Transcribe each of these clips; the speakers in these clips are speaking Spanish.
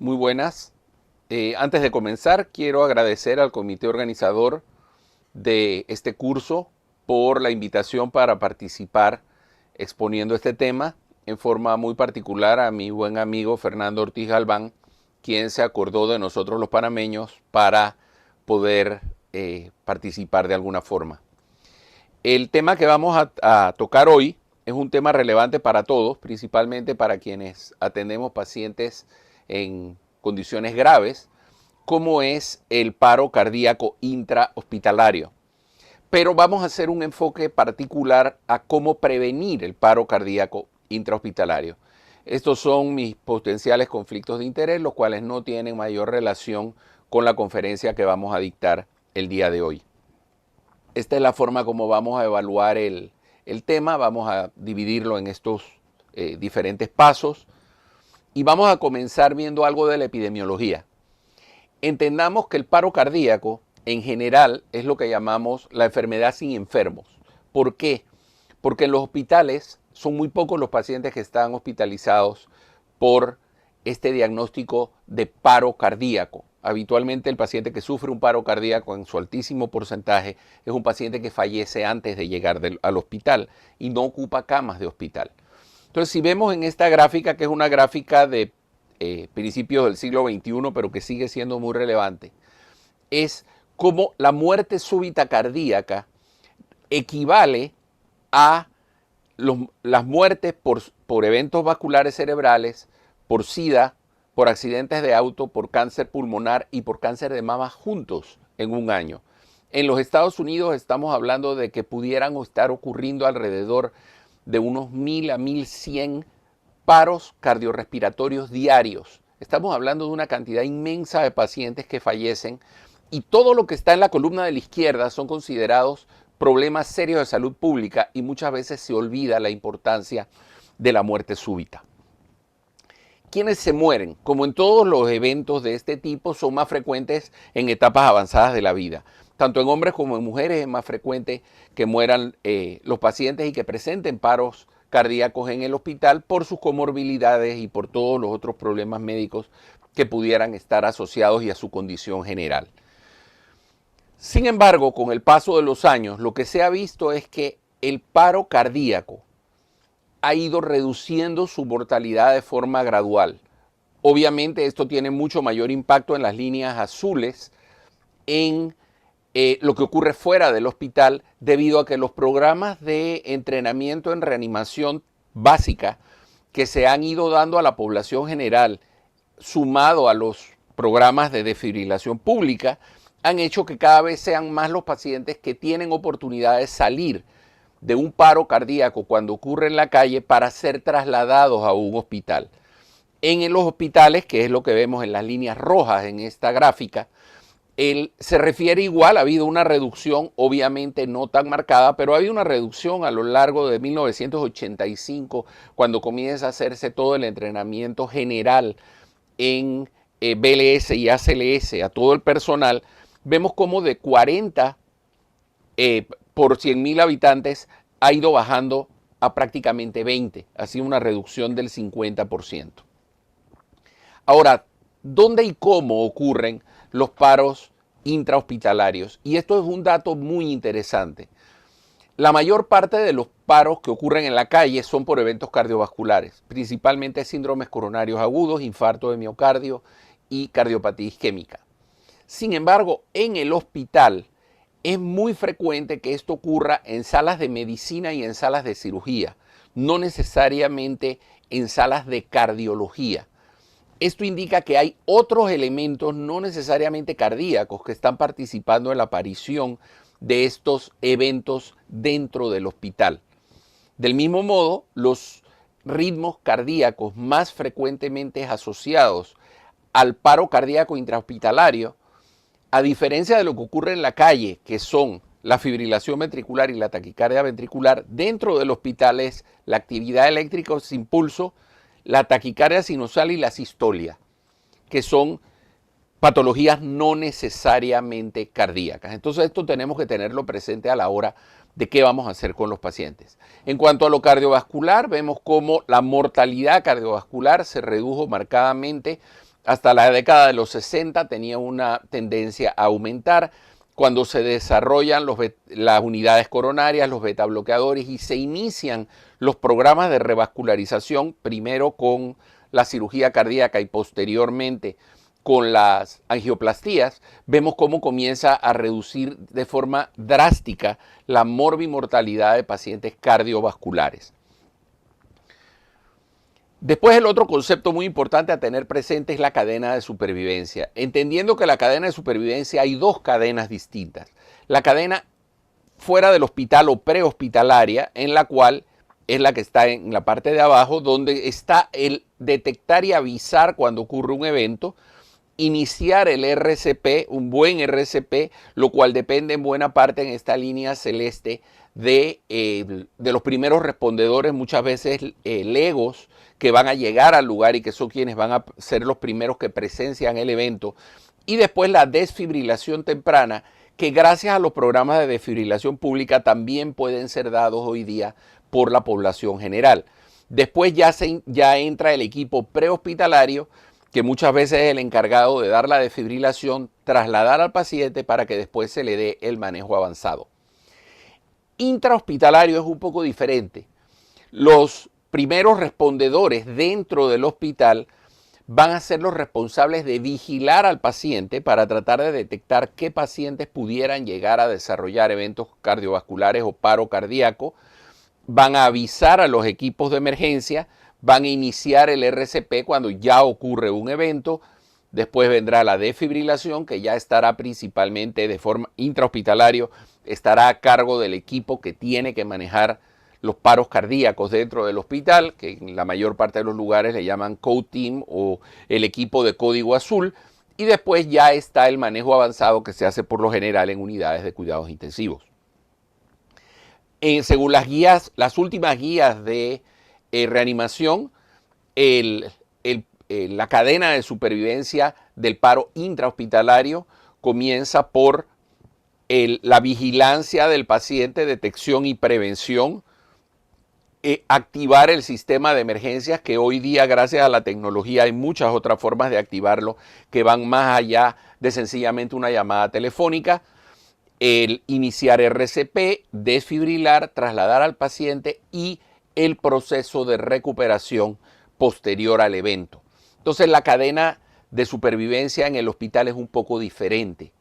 Muy buenas. Antes de comenzar, quiero agradecer al comité organizador de este curso por la invitación para participar exponiendo este tema, en forma muy particular a mi buen amigo Fernando Ortiz Galván, quien se acordó de nosotros los panameños para poder participar de alguna forma. El tema que vamos a tocar hoy es un tema relevante para todos, principalmente para quienes atendemos pacientes en condiciones graves, como es el paro cardíaco intrahospitalario. Pero vamos a hacer un enfoque particular a cómo prevenir el paro cardíaco intrahospitalario. Estos son mis potenciales conflictos de interés, los cuales no tienen mayor relación con la conferencia que vamos a dictar el día de hoy. Esta es la forma como vamos a evaluar el tema. Vamos a dividirlo en estos diferentes pasos y vamos a comenzar viendo algo de la epidemiología. Entendamos que el paro cardíaco en general es lo que llamamos la enfermedad sin enfermos. ¿Por qué? Porque en los hospitales son muy pocos los pacientes que están hospitalizados por este diagnóstico de paro cardíaco. Habitualmente el paciente que sufre un paro cardíaco en su altísimo porcentaje es un paciente que fallece antes de llegar al hospital y no ocupa camas de hospital. Entonces, si vemos en esta gráfica, que es una gráfica de principios del siglo XXI, pero que sigue siendo muy relevante, es cómo la muerte súbita cardíaca equivale a las muertes por eventos vasculares cerebrales, por SIDA, por accidentes de auto, por cáncer pulmonar y por cáncer de mama juntos en un año. En los Estados Unidos estamos hablando de que pudieran estar ocurriendo alrededor de unos 1.000 a 1.100 paros cardiorrespiratorios diarios. Estamos hablando de una cantidad inmensa de pacientes que fallecen y todo lo que está en la columna de la izquierda son considerados problemas serios de salud pública y muchas veces se olvida la importancia de la muerte súbita. Quienes se mueren, como en todos los eventos de este tipo, son más frecuentes en etapas avanzadas de la vida. Tanto en hombres como en mujeres es más frecuente que mueran los pacientes y que presenten paros cardíacos en el hospital por sus comorbilidades y por todos los otros problemas médicos que pudieran estar asociados y a su condición general. Sin embargo, con el paso de los años, lo que se ha visto es que el paro cardíaco ha ido reduciendo su mortalidad de forma gradual. Obviamente esto tiene mucho mayor impacto en las líneas azules, en lo que ocurre fuera del hospital, debido a que los programas de entrenamiento en reanimación básica que se han ido dando a la población general, sumado a los programas de desfibrilación pública, han hecho que cada vez sean más los pacientes que tienen oportunidad de salir de un paro cardíaco cuando ocurre en la calle para ser trasladados a un hospital. En los hospitales, que es lo que vemos en las líneas rojas en esta gráfica, se refiere igual, ha habido una reducción, obviamente no tan marcada, pero ha habido una reducción a lo largo de 1985, cuando comienza a hacerse todo el entrenamiento general en BLS y ACLS a todo el personal. Vemos como de 40 por 100.000 habitantes ha ido bajando a prácticamente 20, ha sido una reducción del 50%. Ahora, ¿dónde y cómo ocurren los paros intrahospitalarios? Y esto es un dato muy interesante. La mayor parte de los paros que ocurren en la calle son por eventos cardiovasculares, principalmente síndromes coronarios agudos, infarto de miocardio y cardiopatía isquémica. Sin embargo, en el hospital es muy frecuente que esto ocurra en salas de medicina y en salas de cirugía, no necesariamente en salas de cardiología. Esto indica que hay otros elementos no necesariamente cardíacos que están participando en la aparición de estos eventos dentro del hospital. Del mismo modo, los ritmos cardíacos más frecuentemente asociados al paro cardíaco intrahospitalario, a diferencia de lo que ocurre en la calle, que son la fibrilación ventricular y la taquicardia ventricular, dentro del hospital es la actividad eléctrica sin pulso, la taquicardia sinusal y la sistolia, que son patologías no necesariamente cardíacas. Entonces esto tenemos que tenerlo presente a la hora de qué vamos a hacer con los pacientes. En cuanto a lo cardiovascular, vemos cómo la mortalidad cardiovascular se redujo marcadamente hasta la década de los 60 tenía una tendencia a aumentar cuando se desarrollan las unidades coronarias, los betabloqueadores y se inician los programas de revascularización, primero con la cirugía cardíaca y posteriormente con las angioplastías, vemos cómo comienza a reducir de forma drástica la morbimortalidad de pacientes cardiovasculares. Después, el otro concepto muy importante a tener presente es la cadena de supervivencia. Entendiendo que la cadena de supervivencia hay dos cadenas distintas. La cadena fuera del hospital o prehospitalaria, en la cual es la que está en la parte de abajo, donde está el detectar y avisar cuando ocurre un evento, iniciar el RCP, un buen RCP, lo cual depende en buena parte en esta línea celeste de los primeros respondedores, muchas veces legos que van a llegar al lugar y que son quienes van a ser los primeros que presencian el evento. Y después la desfibrilación temprana, que gracias a los programas de desfibrilación pública también pueden ser dados hoy día por la población general. Después ya entra el equipo prehospitalario, que muchas veces es el encargado de dar la desfibrilación, trasladar al paciente para que después se le dé el manejo avanzado. Intrahospitalario es un poco diferente. Los primeros respondedores dentro del hospital van a ser los responsables de vigilar al paciente para tratar de detectar qué pacientes pudieran llegar a desarrollar eventos cardiovasculares o paro cardíaco. Van a avisar a los equipos de emergencia, van a iniciar el RCP cuando ya ocurre un evento. Después vendrá la desfibrilación, que ya estará principalmente de forma intrahospitalario, estará a cargo del equipo que tiene que manejar los paros cardíacos dentro del hospital, que en la mayor parte de los lugares le llaman Code Team o el equipo de código azul. Y después ya está el manejo avanzado que se hace por lo general en unidades de cuidados intensivos. Según las últimas guías de reanimación, la cadena de supervivencia del paro intrahospitalario comienza por la vigilancia del paciente, detección y prevención, activar el sistema de emergencias, que hoy día gracias a la tecnología hay muchas otras formas de activarlo que van más allá de sencillamente una llamada telefónica. El iniciar RCP, desfibrilar, trasladar al paciente y el proceso de recuperación posterior al evento. Entonces la cadena de supervivencia en el hospital es un poco diferente.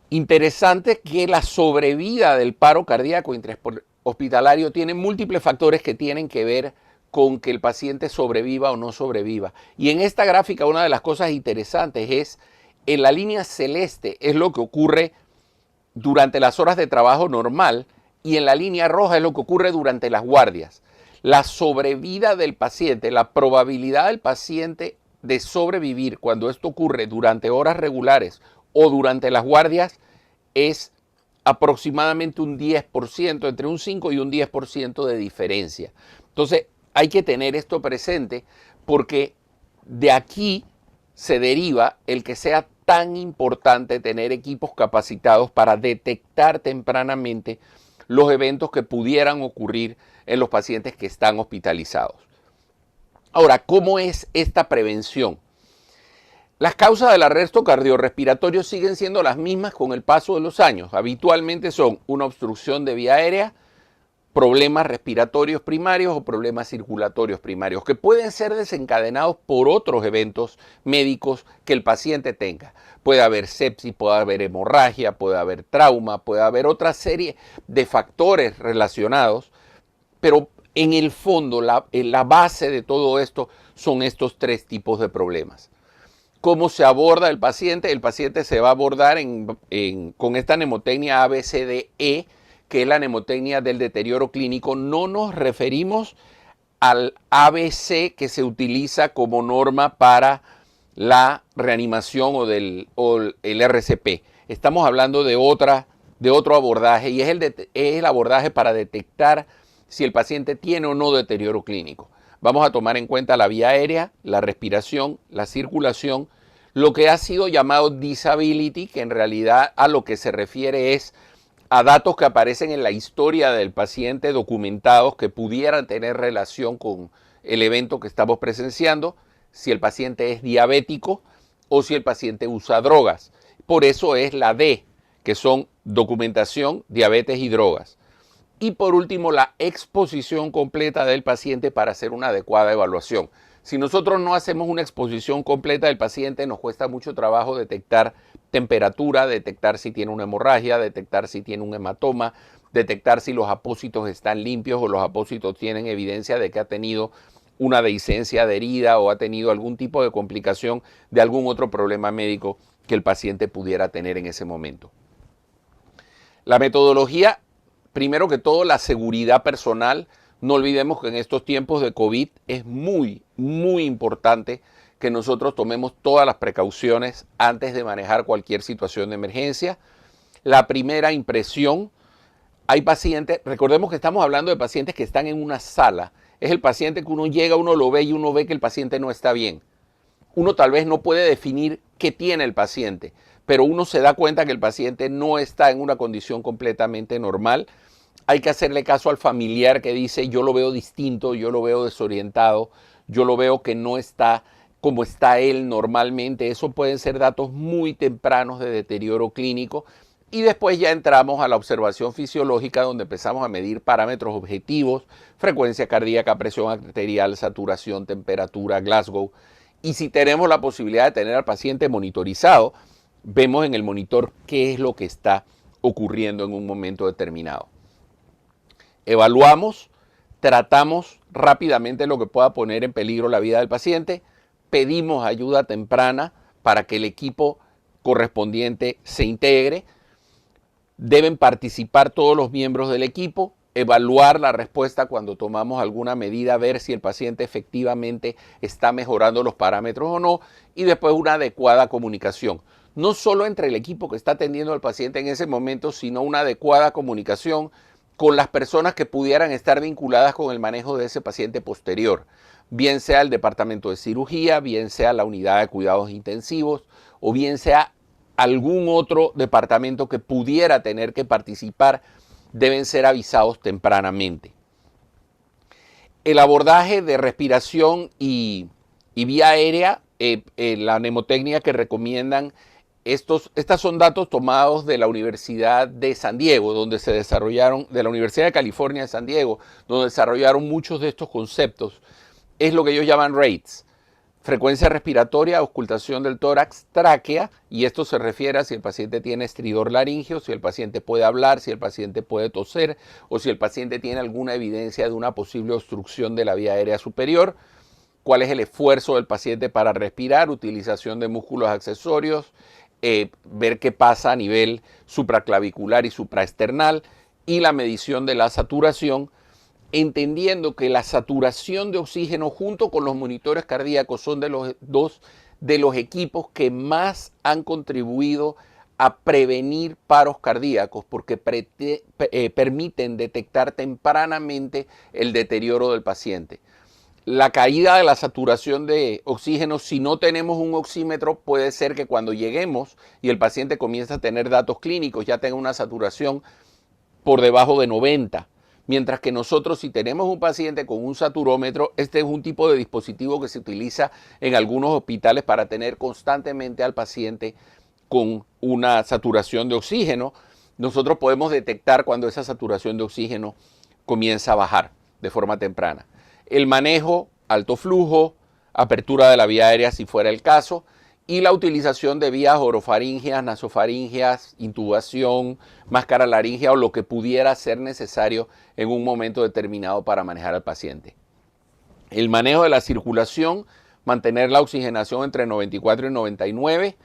Interesante que la sobrevida del paro cardíaco intrahospitalario tiene múltiples factores que tienen que ver con que el paciente sobreviva o no sobreviva. Y en esta gráfica una de las cosas interesantes es, en la línea celeste es lo que ocurre durante las horas de trabajo normal y en la línea roja es lo que ocurre durante las guardias. La sobrevida del paciente, la probabilidad del paciente de sobrevivir cuando esto ocurre durante horas regulares o durante las guardias es aproximadamente un 10%, entre un 5 y un 10% de diferencia. Entonces hay que tener esto presente porque de aquí se deriva el que sea tan importante tener equipos capacitados para detectar tempranamente los eventos que pudieran ocurrir en los pacientes que están hospitalizados. Ahora, ¿cómo es esta prevención? Las causas del arresto cardiorrespiratorio siguen siendo las mismas con el paso de los años. Habitualmente son una obstrucción de vía aérea, problemas respiratorios primarios o problemas circulatorios primarios, que pueden ser desencadenados por otros eventos médicos que el paciente tenga. Puede haber sepsis, puede haber hemorragia, puede haber trauma, puede haber otra serie de factores relacionados, pero en el fondo, la base de todo esto son estos tres tipos de problemas. ¿Cómo se aborda el paciente? El paciente se va a abordar con esta mnemotecnia ABCDE, que es la mnemotecnia del deterioro clínico. No nos referimos al ABC que se utiliza como norma para la reanimación o el RCP. Estamos hablando de otro abordaje y es el abordaje para detectar si el paciente tiene o no deterioro clínico. Vamos a tomar en cuenta la vía aérea, la respiración, la circulación, lo que ha sido llamado disability, que en realidad a lo que se refiere es a datos que aparecen en la historia del paciente documentados que pudieran tener relación con el evento que estamos presenciando. si el paciente es diabético o si el paciente usa drogas. Por eso es la D, que son documentación, diabetes y drogas. Y por último, la exposición completa del paciente para hacer una adecuada evaluación. Si nosotros no hacemos una exposición completa del paciente, nos cuesta mucho trabajo detectar temperatura, detectar si tiene una hemorragia, detectar si tiene un hematoma, detectar si los apósitos están limpios o los apósitos tienen evidencia de que ha tenido una dehiscencia adherida o ha tenido algún tipo de complicación de algún otro problema médico que el paciente pudiera tener en ese momento. La metodología, primero que todo, la seguridad personal. No olvidemos que en estos tiempos de COVID es muy importante que nosotros tomemos todas las precauciones antes de manejar cualquier situación de emergencia. La primera impresión, hay pacientes, recordemos que estamos hablando de pacientes que están en una sala. Es el paciente que uno llega, uno lo ve y uno ve que el paciente no está bien. Uno tal vez no puede definir qué tiene el paciente, pero uno se da cuenta que el paciente no está en una condición completamente normal. Hay que hacerle caso al familiar que dice, yo lo veo distinto, yo lo veo desorientado, yo lo veo que no está como está él normalmente. Eso pueden ser datos muy tempranos de deterioro clínico. Y después ya entramos a la observación fisiológica, donde empezamos a medir parámetros objetivos, frecuencia cardíaca, presión arterial, saturación, temperatura, Glasgow. Y si tenemos la posibilidad de tener al paciente monitorizado, vemos en el monitor qué es lo que está ocurriendo en un momento determinado. Evaluamos, tratamos rápidamente lo que pueda poner en peligro la vida del paciente, pedimos ayuda temprana para que el equipo correspondiente se integre. Deben participar todos los miembros del equipo, evaluar la respuesta cuando tomamos alguna medida, ver si el paciente efectivamente está mejorando los parámetros o no, y después una adecuada comunicación. No solo entre el equipo que está atendiendo al paciente en ese momento, sino una adecuada comunicación con las personas que pudieran estar vinculadas con el manejo de ese paciente posterior, bien sea el departamento de cirugía, bien sea la unidad de cuidados intensivos o bien sea algún otro departamento que pudiera tener que participar. Deben ser avisados tempranamente. El abordaje de respiración y vía aérea, la mnemotecnia que recomiendan, estos son datos tomados de la Universidad de San Diego, donde se desarrollaron, de la Universidad de California de San Diego, donde desarrollaron muchos de estos conceptos. Es lo que ellos llaman RATES. Frecuencia respiratoria, auscultación del tórax, tráquea, y esto se refiere a si el paciente tiene estridor laríngeo, si el paciente puede hablar, si el paciente puede toser o si el paciente tiene alguna evidencia de una posible obstrucción de la vía aérea superior. Cuál es el esfuerzo del paciente para respirar, utilización de músculos accesorios, ver qué pasa a nivel supraclavicular y supraesternal, y la medición de la saturación, entendiendo que la saturación de oxígeno junto con los monitores cardíacos son de los dos de los equipos que más han contribuido a prevenir paros cardíacos, porque permiten detectar tempranamente el deterioro del paciente. La caída de la saturación de oxígeno, si no tenemos un oxímetro, puede ser que cuando lleguemos y el paciente comienza a tener datos clínicos ya tenga una saturación por debajo de 90. Mientras que nosotros, si tenemos un paciente con un saturómetro, este es un tipo de dispositivo que se utiliza en algunos hospitales para tener constantemente al paciente con una saturación de oxígeno. Nosotros podemos detectar cuando esa saturación de oxígeno comienza a bajar de forma temprana. El manejo, alto flujo, apertura de la vía aérea si fuera el caso, y la utilización de vías orofaringeas, nasofaringeas, intubación, máscara laringea o lo que pudiera ser necesario en un momento determinado para manejar al paciente. El manejo de la circulación, mantener la oxigenación entre 94 y 99,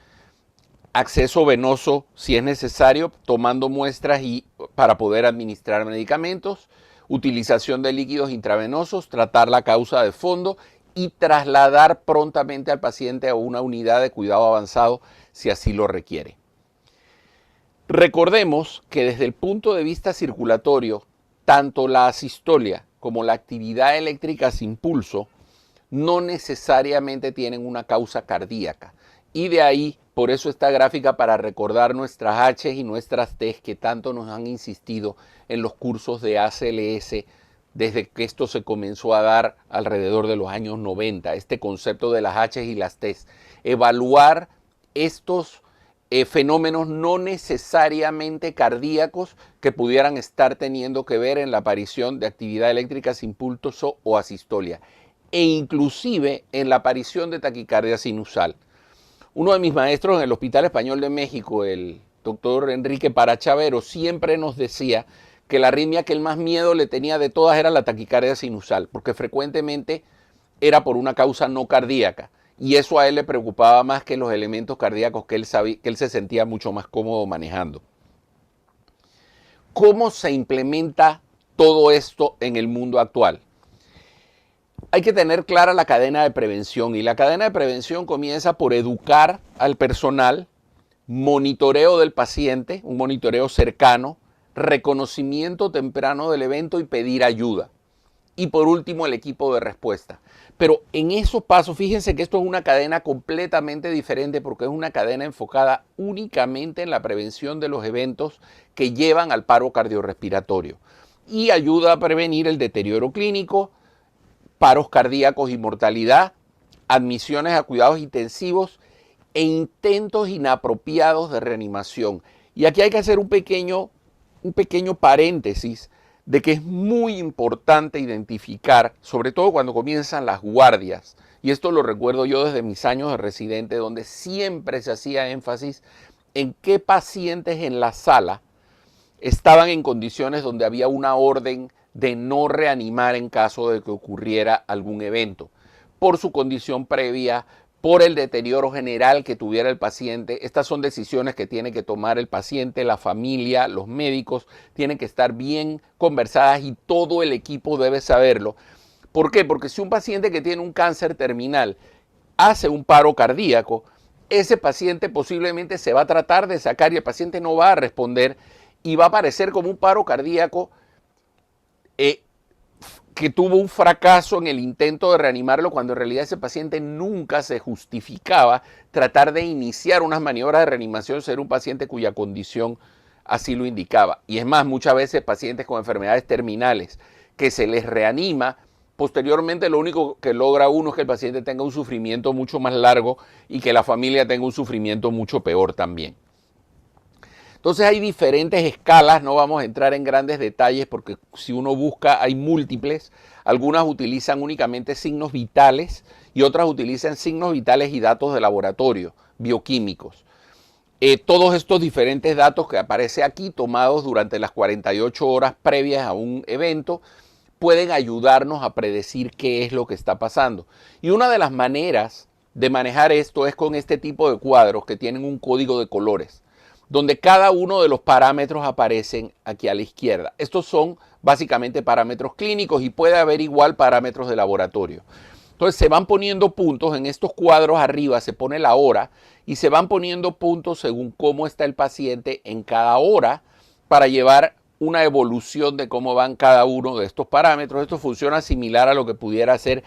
acceso venoso si es necesario, tomando muestras y para poder administrar medicamentos, utilización de líquidos intravenosos, tratar la causa de fondo y trasladar prontamente al paciente a una unidad de cuidado avanzado si así lo requiere. Recordemos que desde el punto de vista circulatorio, tanto la asistolia como la actividad eléctrica sin pulso no necesariamente tienen una causa cardíaca. Y de ahí, por eso esta gráfica para recordar nuestras H y nuestras T que tanto nos han insistido en los cursos de ACLS desde que esto se comenzó a dar alrededor de los años 90, este concepto de las H y las T. Evaluar estos fenómenos no necesariamente cardíacos que pudieran estar teniendo que ver en la aparición de actividad eléctrica sin pulso o asistolia, e inclusive en la aparición de taquicardia sinusal. Uno de mis maestros en el Hospital Español de México, el doctor Enrique Parachavero, siempre nos decía que la arritmia que él más miedo le tenía de todas era la taquicardia sinusal, porque frecuentemente era por una causa no cardíaca. Y eso a él le preocupaba más que los elementos cardíacos que él se sentía mucho más cómodo manejando. ¿Cómo se implementa todo esto en el mundo actual? Hay que tener clara la cadena de prevención, y la cadena de prevención comienza por educar al personal, monitoreo del paciente, un monitoreo cercano, reconocimiento temprano del evento y pedir ayuda. Y por último, el equipo de respuesta. Pero en esos pasos, fíjense que esto es una cadena completamente diferente, porque es una cadena enfocada únicamente en la prevención de los eventos que llevan al paro cardiorrespiratorio y ayuda a prevenir el deterioro clínico, paros cardíacos y mortalidad, admisiones a cuidados intensivos e intentos inapropiados de reanimación. Y aquí hay que hacer un pequeño paréntesis de que es muy importante identificar, sobre todo cuando comienzan las guardias, y esto lo recuerdo yo desde mis años de residente, donde siempre se hacía énfasis en qué pacientes en la sala estaban en condiciones donde había una orden de no reanimar en caso de que ocurriera algún evento, por su condición previa, por el deterioro general que tuviera el paciente. Estas son decisiones que tiene que tomar el paciente, la familia, los médicos, tienen que estar bien conversadas y todo el equipo debe saberlo. ¿Por qué? Porque si un paciente que tiene un cáncer terminal hace un paro cardíaco, ese paciente posiblemente se va a tratar de sacar y el paciente no va a responder y va a aparecer como un paro cardíaco que tuvo un fracaso en el intento de reanimarlo, cuando en realidad ese paciente nunca se justificaba tratar de iniciar unas maniobras de reanimación, ser un paciente cuya condición así lo indicaba. Y es más, muchas veces pacientes con enfermedades terminales que se les reanima, posteriormente lo único que logra uno es que el paciente tenga un sufrimiento mucho más largo y que la familia tenga un sufrimiento mucho peor también. Entonces hay diferentes escalas, no vamos a entrar en grandes detalles porque si uno busca hay múltiples. Algunas utilizan únicamente signos vitales y otras utilizan signos vitales y datos de laboratorio, bioquímicos. Todos estos diferentes datos que aparecen aquí, tomados durante las 48 horas previas a un evento, pueden ayudarnos a predecir qué es lo que está pasando. Y una de las maneras de manejar esto es con este tipo de cuadros que tienen un código de colores, donde cada uno de los parámetros aparecen aquí a la izquierda. Estos son básicamente parámetros clínicos y puede haber igual parámetros de laboratorio. Entonces se van poniendo puntos en estos cuadros arriba, se pone la hora y se van poniendo puntos según cómo está el paciente en cada hora para llevar una evolución de cómo van cada uno de estos parámetros. Esto funciona similar a lo que pudiera ser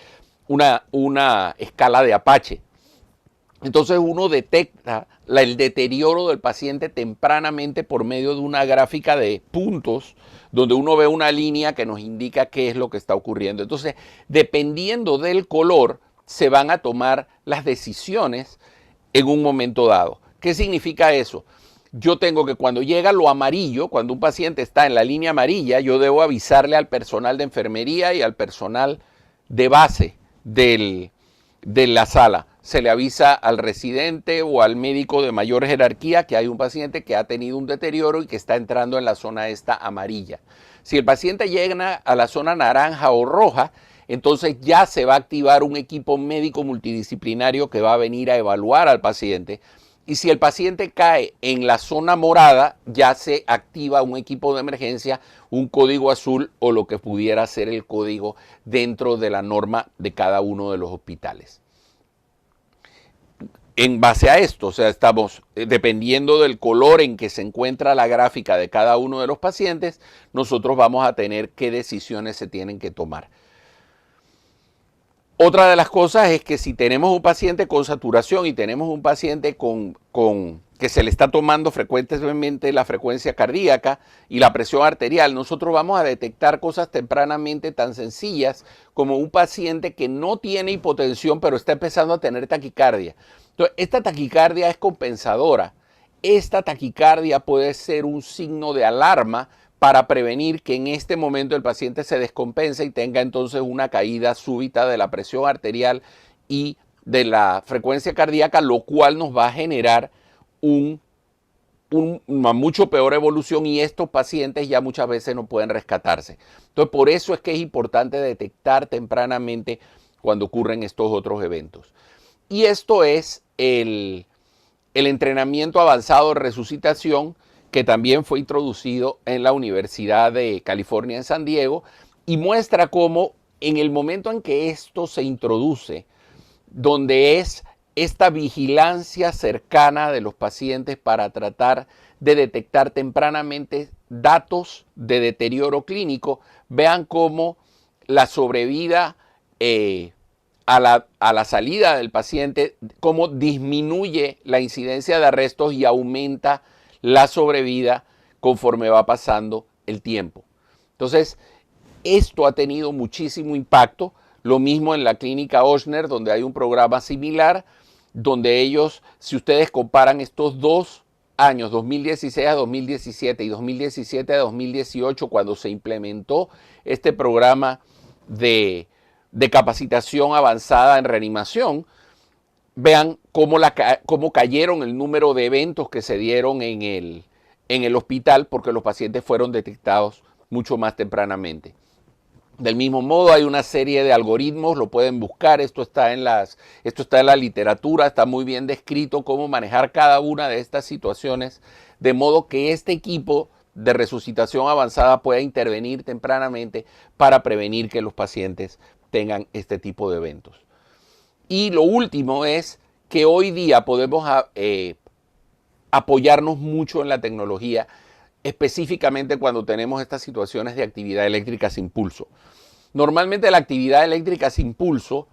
una escala de Apache. Entonces uno detecta el deterioro del paciente tempranamente por medio de una gráfica de puntos donde uno ve una línea que nos indica qué es lo que está ocurriendo. Entonces, dependiendo del color, se van a tomar las decisiones en un momento dado. ¿Qué significa eso? Yo tengo que cuando llega lo amarillo, cuando un paciente está en la línea amarilla, yo debo avisarle al personal de enfermería y al personal de base de la sala. Se le avisa al residente o al médico de mayor jerarquía que hay un paciente que ha tenido un deterioro y que está entrando en la zona esta amarilla. Si el paciente llega a la zona naranja o roja, entonces ya se va a activar un equipo médico multidisciplinario que va a venir a evaluar al paciente. Y si el paciente cae en la zona morada, ya se activa un equipo de emergencia, un código azul o lo que pudiera ser el código dentro de la norma de cada uno de los hospitales. En base a esto, o sea, estamos dependiendo del color en que se encuentra la gráfica de cada uno de los pacientes, nosotros vamos a tener qué decisiones se tienen que tomar. Otra de las cosas es que si tenemos un paciente con saturación y tenemos un paciente con que se le está tomando frecuentemente la frecuencia cardíaca y la presión arterial, nosotros vamos a detectar cosas tempranamente tan sencillas como un paciente que no tiene hipotensión pero está empezando a tener taquicardia. Entonces, esta taquicardia es compensadora. Esta taquicardia puede ser un signo de alarma para prevenir que en este momento el paciente se descompense y tenga entonces una caída súbita de la presión arterial y de la frecuencia cardíaca, lo cual nos va a generar una mucho peor evolución y estos pacientes ya muchas veces no pueden rescatarse. Entonces, por eso es que es importante detectar tempranamente cuando ocurren estos otros eventos. Y esto es el entrenamiento avanzado de resucitación que también fue introducido en la Universidad de California en San Diego y muestra cómo en el momento en que esto se introduce, donde es esta vigilancia cercana de los pacientes para tratar de detectar tempranamente datos de deterioro clínico, vean cómo la sobrevida a la salida del paciente, cómo disminuye la incidencia de arrestos y aumenta la sobrevida conforme va pasando el tiempo. Entonces, esto ha tenido muchísimo impacto. Lo mismo en la clínica Ochsner, donde hay un programa similar, donde ellos, si ustedes comparan estos dos años, 2016 a 2017 y 2017 a 2018, cuando se implementó este programa de capacitación avanzada en reanimación, vean cómo cayeron el número de eventos que se dieron en el hospital porque los pacientes fueron detectados mucho más tempranamente. Del mismo modo, hay una serie de algoritmos, lo pueden buscar, esto está en la literatura, está muy bien descrito cómo manejar cada una de estas situaciones, de modo que este equipo de resucitación avanzada pueda intervenir tempranamente para prevenir que los pacientes tengan este tipo de eventos. Y lo último es que hoy día podemos apoyarnos mucho en la tecnología, específicamente cuando tenemos estas situaciones de actividad eléctrica sin pulso. Normalmente la actividad eléctrica sin pulso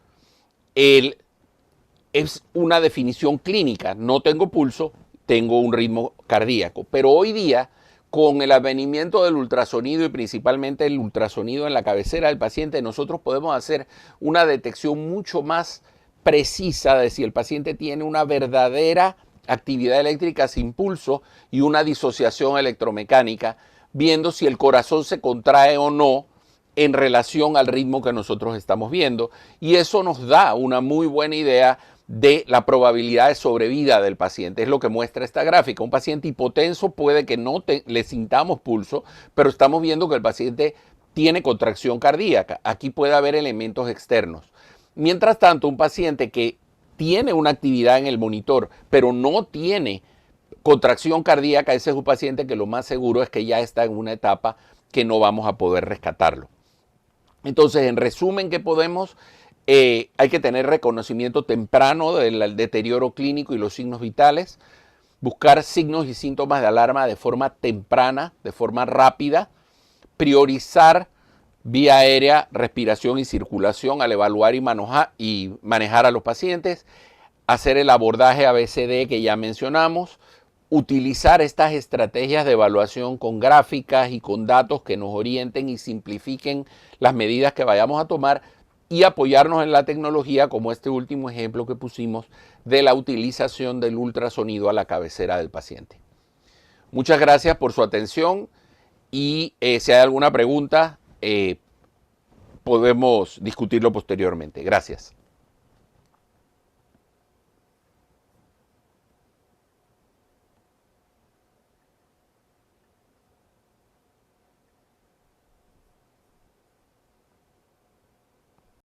es una definición clínica. No tengo pulso, tengo un ritmo cardíaco. Pero hoy día, con el advenimiento del ultrasonido y principalmente el ultrasonido en la cabecera del paciente, nosotros podemos hacer una detección mucho más precisa de si el paciente tiene una verdadera actividad eléctrica sin pulso y una disociación electromecánica, viendo si el corazón se contrae o no en relación al ritmo que nosotros estamos viendo. Y eso nos da una muy buena idea de la probabilidad de sobrevida del paciente. Es lo que muestra esta gráfica. Un paciente hipotenso puede que no le sintamos pulso, pero estamos viendo que el paciente tiene contracción cardíaca. Aquí puede haber elementos externos. Mientras tanto, un paciente que tiene una actividad en el monitor, pero no tiene contracción cardíaca, ese es un paciente que lo más seguro es que ya está en una etapa que no vamos a poder rescatarlo. Entonces, en resumen, ¿qué podemos? Hay que tener reconocimiento temprano del deterioro clínico y los signos vitales, buscar signos y síntomas de alarma de forma temprana, de forma rápida, priorizar vía aérea, respiración y circulación al evaluar y manejar a los pacientes, hacer el abordaje ABCD que ya mencionamos, utilizar estas estrategias de evaluación con gráficas y con datos que nos orienten y simplifiquen las medidas que vayamos a tomar y apoyarnos en la tecnología como este último ejemplo que pusimos de la utilización del ultrasonido a la cabecera del paciente. Muchas gracias por su atención y si hay alguna pregunta podemos discutirlo posteriormente. Gracias.